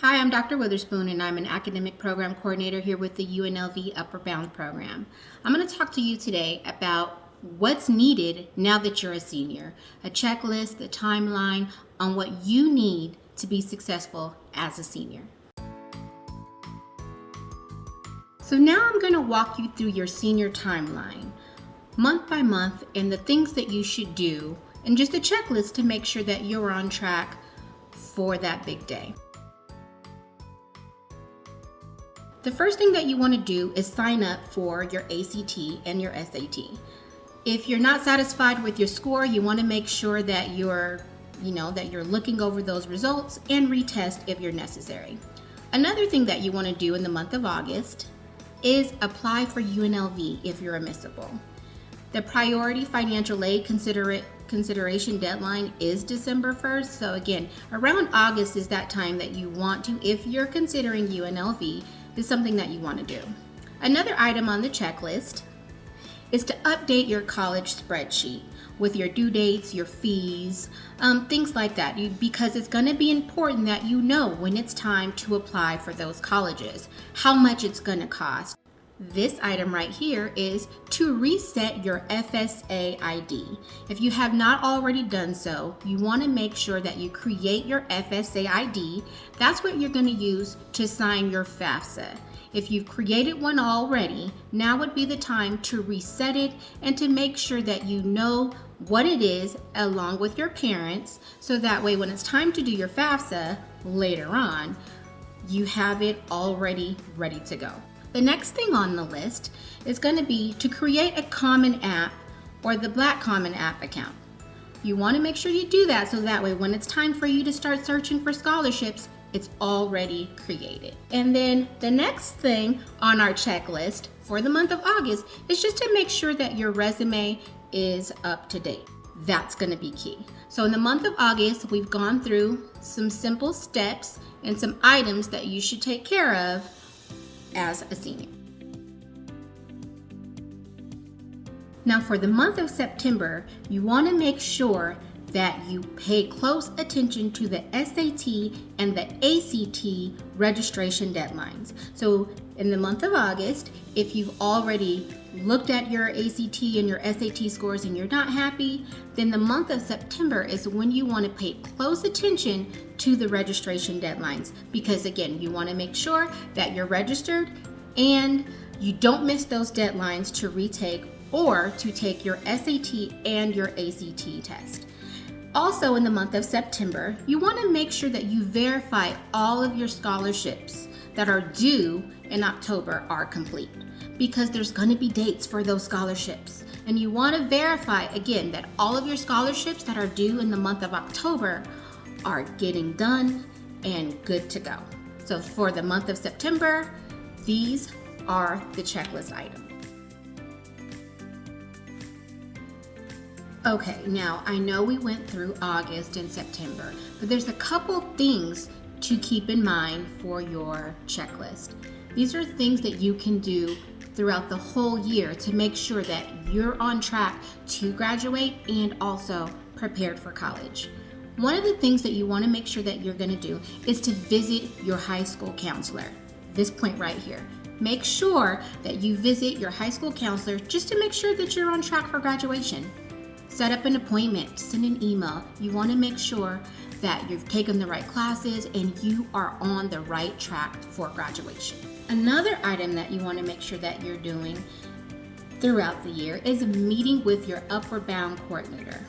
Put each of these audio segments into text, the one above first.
Hi, I'm Dr. Witherspoon, and I'm an academic program coordinator here with the UNLV Upward Bound program. I'm going to talk to you today about what's needed now that you're a senior, a checklist, a timeline on what you need to be successful as a senior. So now I'm going to walk you through your senior timeline, month by month, and the things that you should do, and just a checklist to make sure that you're on track for that big day. The first thing that you want to do is sign up for your ACT and your SAT. If you're not satisfied with your score, you want to make sure that you're looking over those results and retest if you're necessary. Another thing that you want to do in the month of August is apply for UNLV if you're admissible. The priority financial aid consideration deadline is December 1st. So again, around August is that time that you want to, if you're considering UNLV, is something that you want to do. Another item on the checklist is to update your college spreadsheet with your due dates, your fees, things like that, because it's going to be important that you know when it's time to apply for those colleges, how much it's going to cost. This item right here is to reset your FSA ID. If you have not already done so, you want to make sure that you create your FSA ID. That's what you're going to use to sign your FAFSA. If you've created one already, now would be the time to reset it and to make sure that you know what it is along with your parents, so that way when it's time to do your FAFSA later on, you have it already ready to go. The next thing on the list is going to be to create a Common App or the Black Common App account. You want to make sure you do that so that way when it's time for you to start searching for scholarships, it's already created. And then the next thing on our checklist for the month of August is just to make sure that your resume is up to date. That's going to be key. So in the month of August, we've gone through some simple steps and some items that you should take care of as a senior. Now for the month of September, you want to make sure that you pay close attention to the SAT and the ACT registration deadlines. So in the month of August, if you've already looked at your ACT and your SAT scores and you're not happy, then the month of September is when you want to pay close attention to the registration deadlines, because again, you want to make sure that you're registered and you don't miss those deadlines to retake or to take your SAT and your ACT test. Also in the month of September, you want to make sure that you verify all of your scholarships that are due in October are complete, because there's going to be dates for those scholarships. And you want to verify again that all of your scholarships that are due in the month of October are getting done and good to go. So for the month of September, these are the checklist items. Okay, now I know we went through August and September, but there's a couple things to keep in mind for your checklist. These are things that you can do throughout the whole year to make sure that you're on track to graduate and also prepared for college. One of the things that you want to make sure that you're going to do is to visit your high school counselor. This point right here. Make sure that you visit your high school counselor just to make sure that you're on track for graduation. Set up an appointment, send an email. You want to make sure that you've taken the right classes and you are on the right track for graduation. Another item that you want to make sure that you're doing throughout the year is a meeting with your Upward Bound coordinator.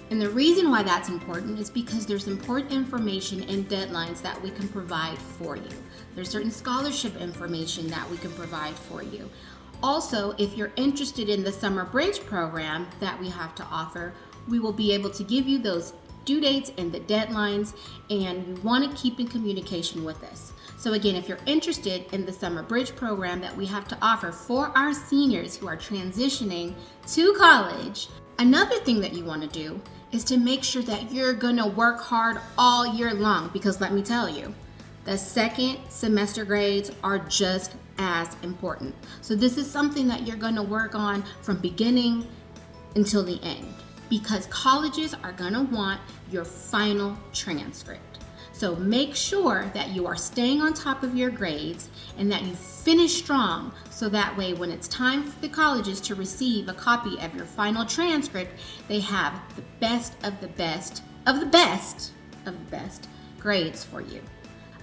And the reason why that's important is because there's important information and deadlines that we can provide for you. There's certain scholarship information that we can provide for you. Also, if you're interested in the Summer Bridge program that we have to offer, we will be able to give you those due dates and the deadlines, and you want to keep in communication with us. So again, if you're interested in the Summer Bridge program that we have to offer for our seniors who are transitioning to college, another thing that you want to do is to make sure that you're going to work hard all year long, because let me tell you, the second semester grades are just as important. So this is something that you're going to work on from beginning until the end, because colleges are going to want your final transcript. So make sure that you are staying on top of your grades and that you finish strong, so that way when it's time for the colleges to receive a copy of your final transcript, they have the best of the best of the best of the best grades for you.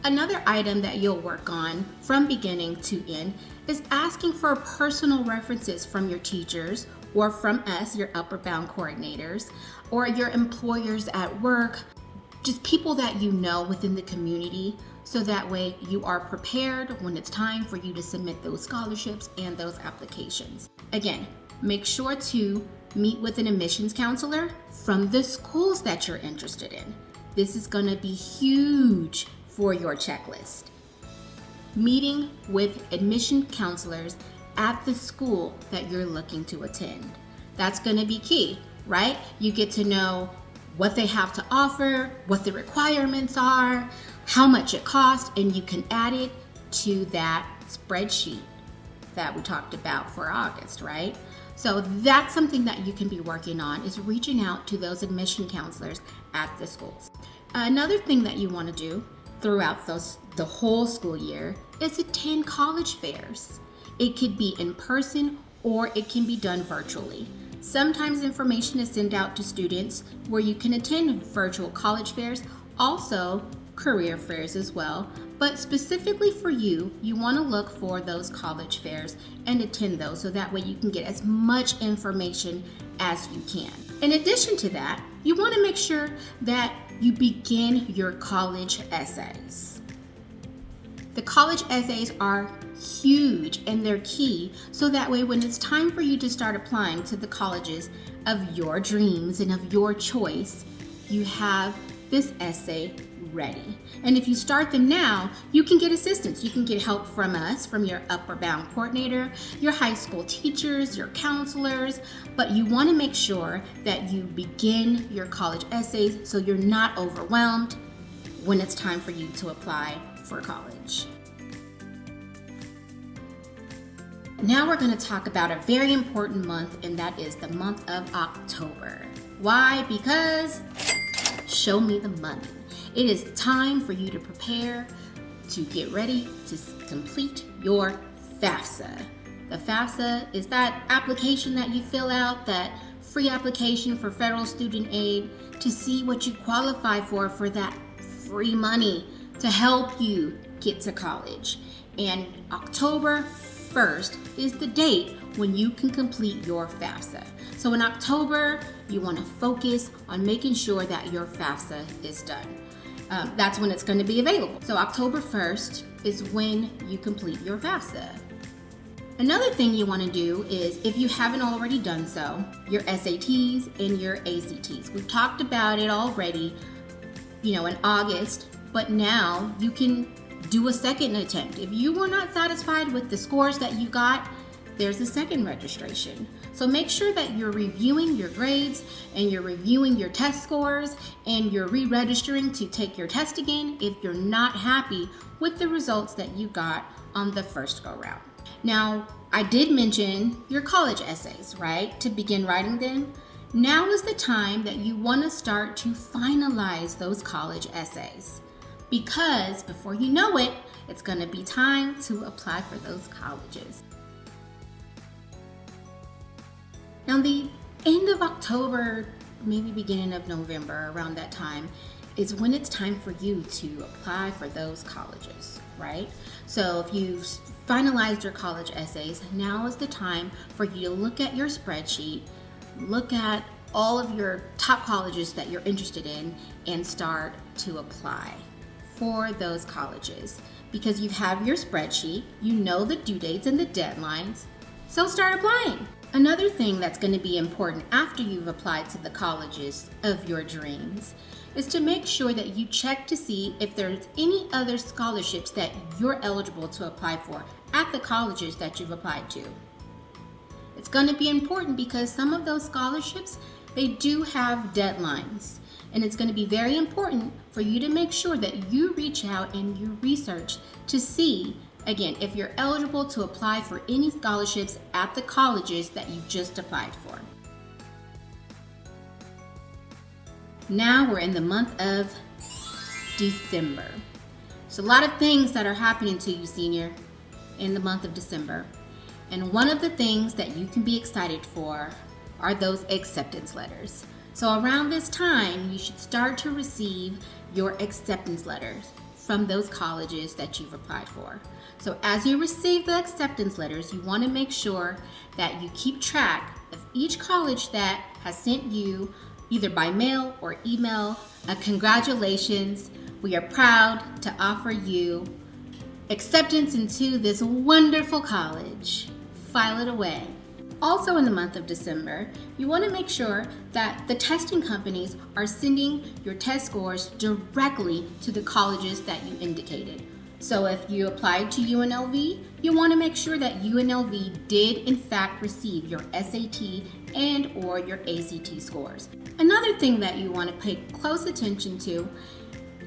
Another item that you'll work on from beginning to end is asking for personal references from your teachers or from us, your Upward Bound coordinators, or your employers at work, just people that you know within the community, so that way you are prepared when it's time for you to submit those scholarships and those applications. Again, make sure to meet with an admissions counselor from the schools that you're interested in. This is going to be huge for your checklist. Meeting with admission counselors at the school that you're looking to attend. That's going to be key, right? You get to know what they have to offer, what the requirements are, how much it costs, and you can add it to that spreadsheet that we talked about for August, right? So that's something that you can be working on, is reaching out to those admission counselors at the schools. Another thing that you want to do throughout the whole school year is attend college fairs. It could be in person or it can be done virtually. Sometimes information is sent out to students where you can attend virtual college fairs, also career fairs as well. But specifically for you, you want to look for those college fairs and attend those, so that way you can get as much information as you can. In addition to that, you want to make sure that you begin your college essays. The college essays are huge and they're key, so that way when it's time for you to start applying to the colleges of your dreams and of your choice, you have this essay ready. And if you start them now, you can get assistance. You can get help from us, from your Upward Bound coordinator, your high school teachers, your counselors, but you want to make sure that you begin your college essays so you're not overwhelmed when it's time for you to apply for college. Now we're going to talk about a very important month, and that is the month of October. Why? Because show me the money. It is time for you to prepare to get ready to complete your FAFSA. The FAFSA is that application that you fill out, that free application for federal student aid, to see what you qualify for that free money to help you get to college. And October 1st is the date when you can complete your FAFSA. So in October, you want to focus on making sure that your FAFSA is done. That's when it's going to be available. So October 1st is when you complete your FAFSA. Another thing you want to do is, if you haven't already done so, your SATs and your ACTs. We've talked about it already, in August, but now you can do a second attempt. If you were not satisfied with the scores that you got, there's a second registration. So make sure that you're reviewing your grades and you're reviewing your test scores and you're re-registering to take your test again if you're not happy with the results that you got on the first go round. Now, I did mention your college essays, right? To begin writing them. Now is the time that you want to start to finalize those college essays, because before you know it, it's going to be time to apply for those colleges. Now, the end of October, maybe beginning of November, around that time, is when it's time for you to apply for those colleges, right? So if you've finalized your college essays, now is the time for you to look at your spreadsheet, look at all of your top colleges that you're interested in, and start to apply for those colleges. Because you have your spreadsheet, you know the due dates and the deadlines, so start applying. Another thing that's going to be important after you've applied to the colleges of your dreams is to make sure that you check to see if there's any other scholarships that you're eligible to apply for at the colleges that you've applied to. It's going to be important because some of those scholarships, they do have deadlines. And it's going to be very important for you to make sure that you reach out and you research to see, again, if you're eligible to apply for any scholarships at the colleges that you just applied for. Now we're in the month of December. So a lot of things that are happening to you, senior, in the month of December. And one of the things that you can be excited for are those acceptance letters. So around this time, you should start to receive your acceptance letters from those colleges that you've applied for. So as you receive the acceptance letters, you want to make sure that you keep track of each college that has sent you, either by mail or email, a congratulations. We are proud to offer you acceptance into this wonderful college. File it away. Also in the month of December, you want to make sure that the testing companies are sending your test scores directly to the colleges that you indicated. So if you applied to UNLV, you want to make sure that UNLV did in fact receive your SAT and or your ACT scores. Another thing that you want to pay close attention to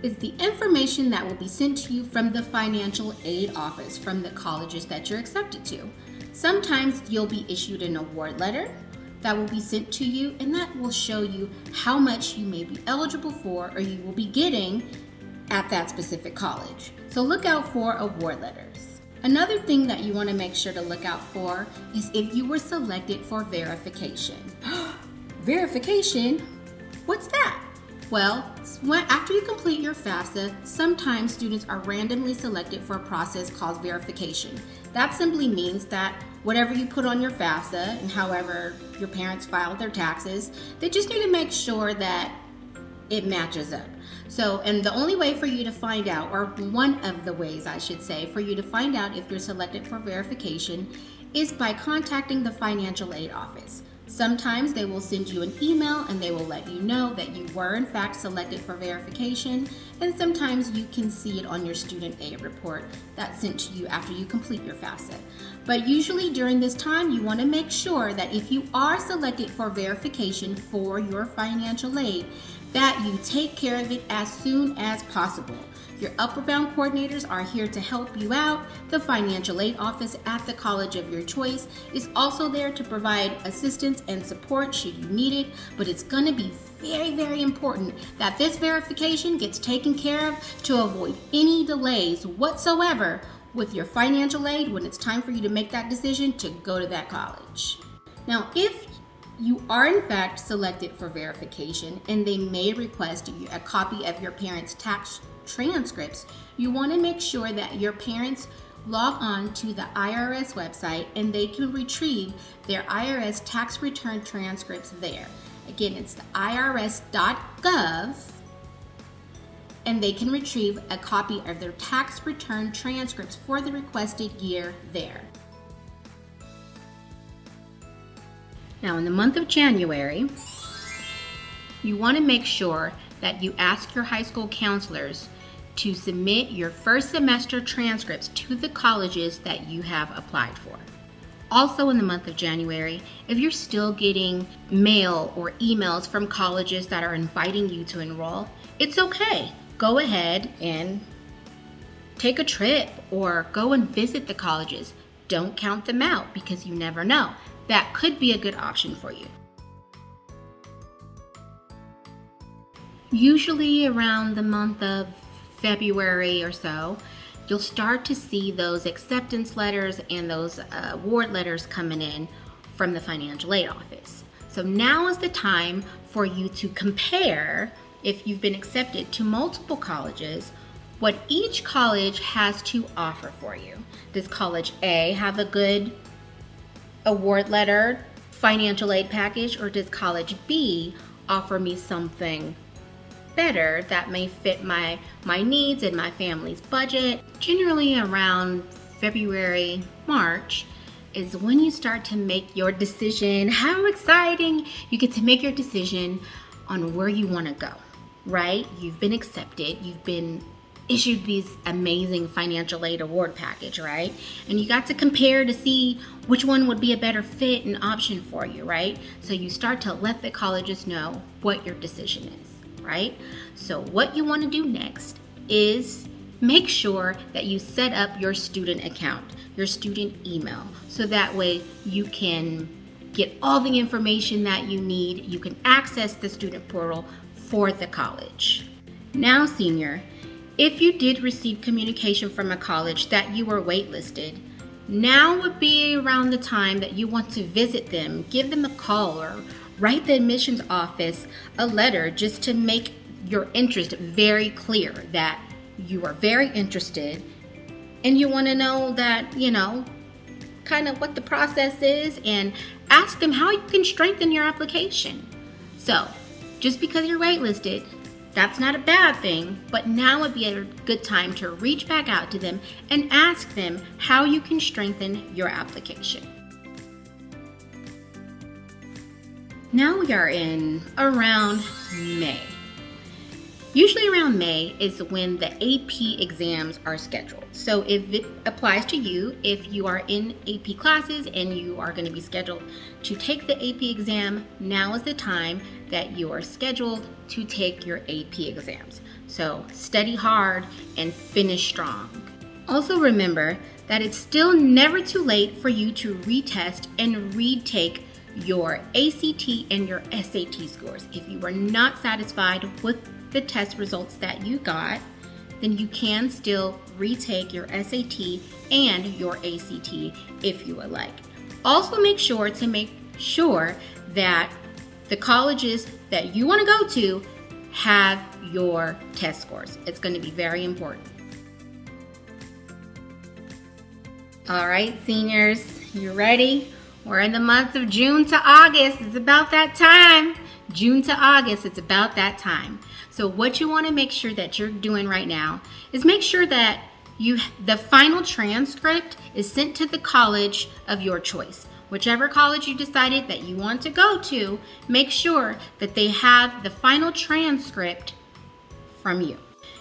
is the information that will be sent to you from the financial aid office from the colleges that you're accepted to. Sometimes you'll be issued an award letter that will be sent to you, and that will show you how much you may be eligible for or you will be getting at that specific college. So look out for award letters. Another thing that you want to make sure to look out for is if you were selected for verification. Verification? What's that? Well, after you complete your FAFSA, sometimes students are randomly selected for a process called verification. That simply means that whatever you put on your FAFSA and however your parents filed their taxes, they just need to make sure that it matches up. So, and the only way for you to find out, or one of the ways I should say, for you to find out if you're selected for verification is by contacting the financial aid office. Sometimes they will send you an email and they will let you know that you were in fact selected for verification, and sometimes you can see it on your student aid report that's sent to you after you complete your FAFSA. But usually during this time, you want to make sure that if you are selected for verification for your financial aid, that you take care of it as soon as possible. Your Upward Bound coordinators are here to help you out. The financial aid office at the college of your choice is also there to provide assistance and support should you need it, but it's going to be very, very important that this verification gets taken care of to avoid any delays whatsoever with your financial aid when it's time for you to make that decision to go to that college. Now, if you are in fact selected for verification and they may request a copy of your parents' tax transcripts, you want to make sure that your parents log on to the IRS website and they can retrieve their IRS tax return transcripts there. Again, it's the irs.gov, and they can retrieve a copy of their tax return transcripts for the requested year there. Now, in the month of January, you want to make sure that you ask your high school counselors to submit your first semester transcripts to the colleges that you have applied for. Also in the month of January, if you're still getting mail or emails from colleges that are inviting you to enroll, it's okay. Go ahead and take a trip or go and visit the colleges. Don't count them out because you never know. That could be a good option for you. Usually around the month of February or so, you'll start to see those acceptance letters and those award letters coming in from the financial aid office. So now is the time for you to compare, if you've been accepted to multiple colleges, what each college has to offer for you. Does college A have a good award letter, financial aid package, or does college B offer me something better that may fit my needs and my family's budget? Generally around February, March is when you start to make your decision. How exciting! You get to make your decision on where you want to go, right? You've been accepted, you've been issued these amazing financial aid award package, right? And you got to compare to see which one would be a better fit and option for you, right? So you start to let the colleges know what your decision is, right? So what you want to do next is make sure that you set up your student account, your student email, so that way you can get all the information that you need. You can access the student portal for the college. Now, senior, if you did receive communication from a college that you were waitlisted, now would be around the time that you want to visit them, give them a call, or write the admissions office a letter just to make your interest very clear, that you are very interested and you want to know that, kind of what the process is, and ask them how you can strengthen your application. So, just because you're waitlisted, that's not a bad thing, but now would be a good time to reach back out to them and ask them how you can strengthen your application. Now we are in around May. Usually around May is when the AP exams are scheduled. So if it applies to you, if you are in AP classes and you are going to be scheduled to take the AP exam, now is the time that you are scheduled to take your AP exams. So study hard and finish strong. Also remember that it's still never too late for you to retest and retake your ACT and your SAT scores. If you were not satisfied with the test results that you got, then you can still retake your SAT and your ACT if you would like. Also make sure that the colleges that you want to go to have your test scores. It's going to be very important. All right, seniors, you ready? We're in the month of June to August. It's about that time. June to August, it's about that time. So what you want to make sure that you're doing right now is make sure that the final transcript is sent to the college of your choice. Whichever college you decided that you want to go to, make sure that they have the final transcript from you.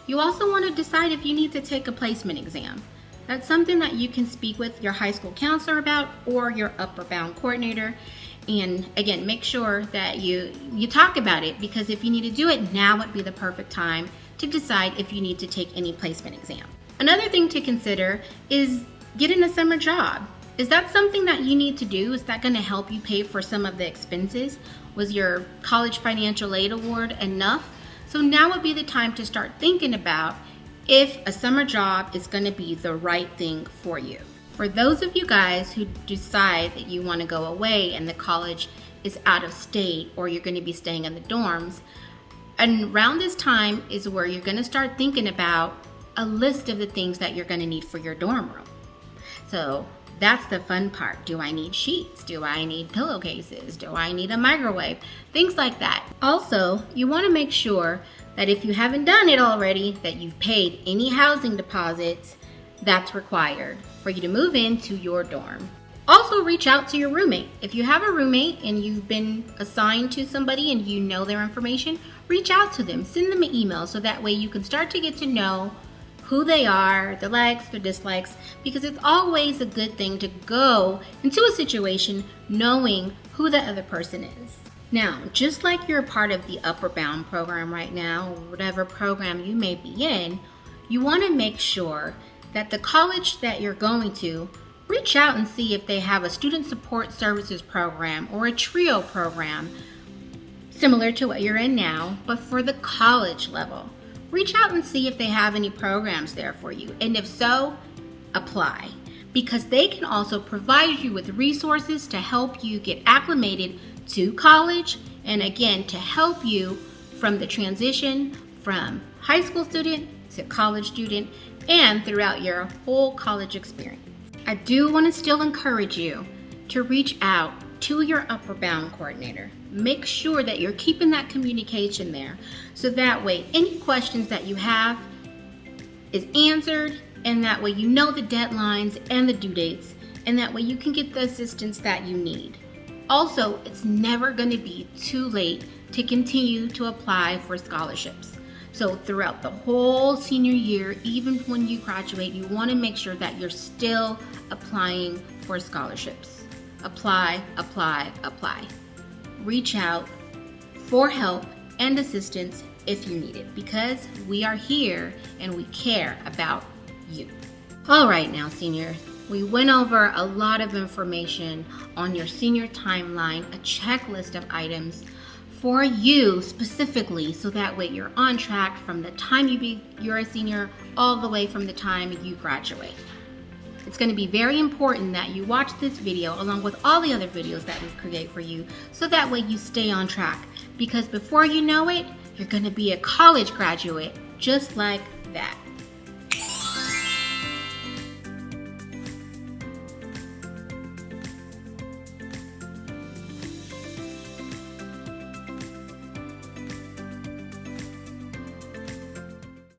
You also want to decide if you need to take a placement exam. That's something that you can speak with your high school counselor about, or your upper bound coordinator. And again, make sure that you talk about it, because if you need to do it, now would be the perfect time to decide if you need to take any placement exam. Another thing to consider is getting a summer job. Is that something that you need to do? Is that going to help you pay for some of the expenses? Was your college financial aid award enough? So now would be the time to start thinking about if a summer job is going to be the right thing for you. For those of you guys who decide that you want to go away and the college is out of state, or you're going to be staying in the dorms, and around this time is where you're going to start thinking about a list of the things that you're going to need for your dorm room. So that's the fun part. Do I need sheets? Do I need pillowcases? Do I need a microwave? Things like that. Also, you want to make sure that if you haven't done it already, that you've paid any housing deposits that's required for you to move into your dorm. Also, reach out to your roommate. If you have a roommate and you've been assigned to somebody and you know their information, reach out to them. Send them an email so that way you can start to get to know who they are, their likes, their dislikes, because it's always a good thing to go into a situation knowing who the other person is. Now, just like you're a part of the Upper Bound program right now, or whatever program you may be in, you want to make sure that the college that you're going to, reach out and see if they have a student support services program or a TRIO program similar to what you're in now, but for the college level. Reach out and see if they have any programs there for you, and if so, apply, because they can also provide you with resources to help you get acclimated to college, and again, to help you from the transition from high school student to college student and throughout your whole college experience. I do want to still encourage you to reach out to your Upper Bound coordinator. Make sure that you're keeping that communication there, so that way any questions that you have is answered, and that way you know the deadlines and the due dates, and that way you can get the assistance that you need. Also, it's never going to be too late to continue to apply for scholarships. So throughout the whole senior year, even when you graduate, you want to make sure that you're still applying for scholarships. Apply, apply, apply. Reach out for help and assistance if you need it, because we are here and we care about you. All right now, seniors, we went over a lot of information on your senior timeline, a checklist of items for you specifically, so that way you're on track from the time you're a senior all the way from the time you graduate. It's going to be very important that you watch this video along with all the other videos that we create for you, so that way you stay on track, because before you know it, you're going to be a college graduate just like that.